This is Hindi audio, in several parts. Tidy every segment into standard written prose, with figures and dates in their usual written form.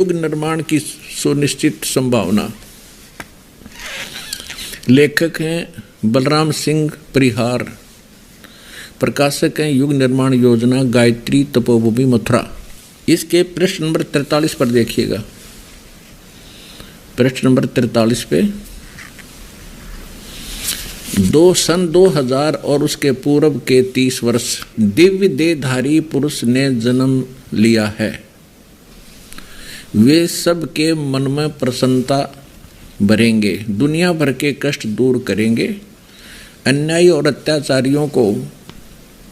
युग निर्माण की सुनिश्चित संभावना। लेखक हैं बलराम सिंह परिहार, प्रकाशक हैं युग निर्माण योजना गायत्री तपोभूमि मथुरा। इसके पृष्ठ नंबर 43 पर देखिएगा, पृष्ठ नंबर 43 पे सन 2000 और उसके पूर्व के 30 वर्ष दिव्य देहधारी पुरुष ने जन्म लिया है। वे सब के मन में प्रसन्नता भरेंगे, दुनिया भर के कष्ट दूर करेंगे, अन्यायी और अत्याचारियों को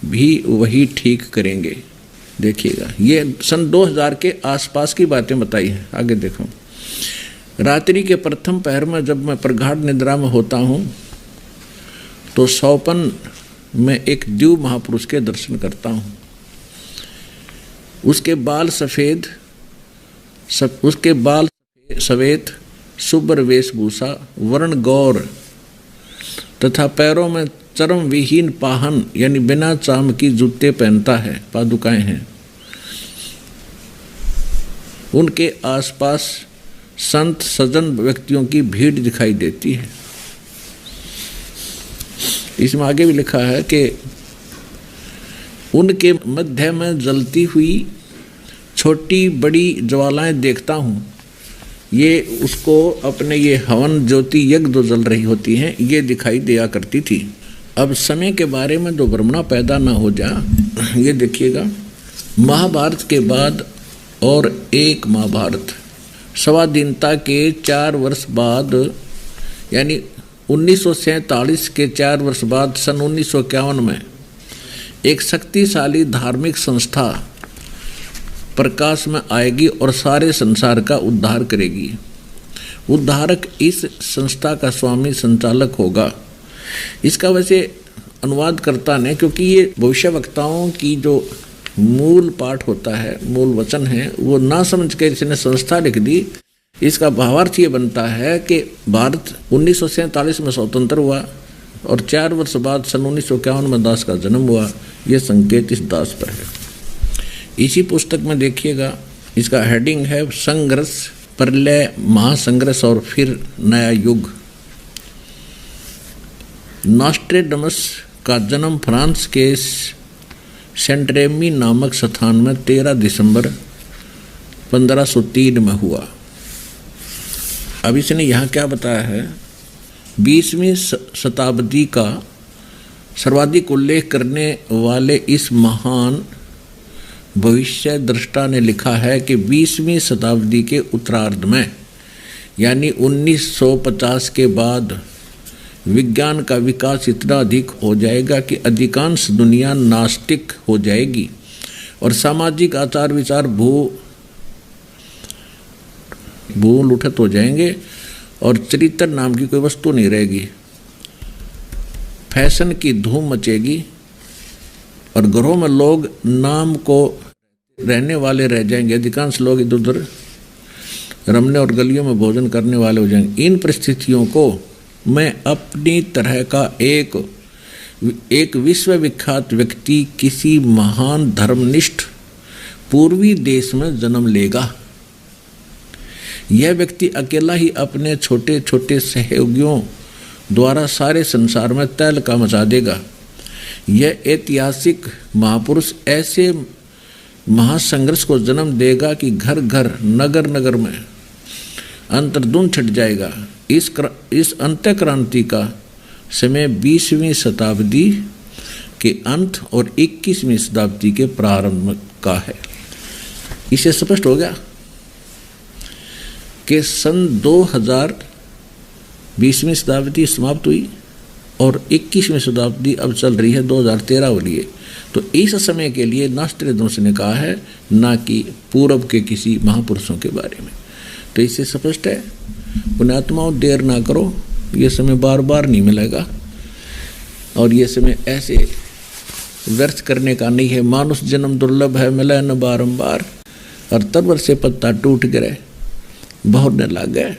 भी वही ठीक करेंगे। देखिएगा, ये सन 2000 के आसपास की बातें बताई हैं। आगे देखो, रात्रि के प्रथम पहर में जब मैं प्रगाढ़ निद्रा में होता हूँ तो सौपन में एक दिव्य महापुरुष के दर्शन करता हूँ। उसके बाल सफ़ेद सवेत शुभ्र वेशभूषा, वर्ण गौर तथा पैरों में चर्म विहीन पाहन यानी बिना चाम की जूते पहनता है, पादुकाएं हैं। उनके आसपास संत सज्जन व्यक्तियों की भीड़ दिखाई देती है। इसमें आगे भी लिखा है कि उनके मध्य में जलती हुई छोटी बड़ी ज्वालाएं देखता हूँ। ये उसको अपने ये हवन ज्योति यज्ञ जो जल रही होती हैं ये दिखाई दिया करती थी। अब समय के बारे में जो भ्रमणा पैदा ना हो जा, ये देखिएगा, महाभारत के बाद और एक महाभारत स्वाधीनता के 4 वर्ष बाद यानी 1947 के 4 वर्ष बाद सन 1951 में एक शक्तिशाली धार्मिक संस्था प्रकाश में आएगी और सारे संसार का उद्धार करेगी। उद्धारक इस संस्था का स्वामी संचालक होगा। इसका वैसे अनुवादकर्ता ने, क्योंकि ये भविष्यवक्ताओं की जो मूल पाठ होता है, मूल वचन है, वो ना समझ के इसने संस्था लिख दी। इसका भावार्थ ये बनता है कि भारत 1947 में स्वतंत्र हुआ और 4 वर्ष बाद सन 1951 में दास का जन्म हुआ। ये संकेत इस दास पर है। इसी पुस्तक में देखिएगा, इसका हेडिंग है संघर्ष, प्रलय, महासंघर्ष और फिर नया युग। नॉस्ट्रेडमस का जन्म फ्रांस के सेंट रेमी नामक स्थान में 13 दिसंबर 1503 में हुआ। अब इसने यहाँ क्या बताया है, 20वीं शताब्दी का सर्वाधिक उल्लेख करने वाले इस महान भविष्य दृष्टा ने लिखा है कि 20वीं शताब्दी के उत्तरार्ध में यानी 1950 के बाद विज्ञान का विकास इतना अधिक हो जाएगा कि अधिकांश दुनिया नास्तिक हो जाएगी और सामाजिक आचार विचार भूल उठत हो जाएंगे और चरित्र नाम की कोई वस्तु नहीं रहेगी। फैशन की धूम मचेगी और घरों में लोग नाम को रहने वाले रह जाएंगे। अधिकांश लोग इधर उधर रमने और गलियों में भोजन करने वाले हो जाएंगे। इन परिस्थितियों को मैं अपनी तरह का एक विश्वविख्यात व्यक्ति किसी महान धर्मनिष्ठ पूर्वी देश में जन्म लेगा। यह व्यक्ति अकेला ही अपने छोटे छोटे सहयोगियों द्वारा सारे संसार में तहलका मचा देगा। यह ऐतिहासिक महापुरुष ऐसे महासंघर्ष को जन्म देगा कि घर घर नगर नगर में अंतर्धुन छिट जाएगा। इस अंत्य क्रांति का समय 20वीं शताब्दी के अंत और 21वीं शताब्दी के प्रारंभ का है। इसे स्पष्ट हो गया कि सन 2000 20वीं शताब्दी समाप्त हुई और 21वीं शताब्दी अब चल रही है 2013 वाली है। तो इस समय के लिए नॉस्ट्रेडमस ने कहा है, ना कि पूर्व के किसी महापुरुषों के बारे में। तो इससे स्पष्ट है, पुण्यात्माओं देर ना करो, ये समय बार बार नहीं मिलेगा और ये समय ऐसे व्यर्थ करने का नहीं है। मानुष जन्म दुर्लभ है, मिला न बारंबार, और तरवर से पत्ता टूट गिरे, बहुत न लग गए।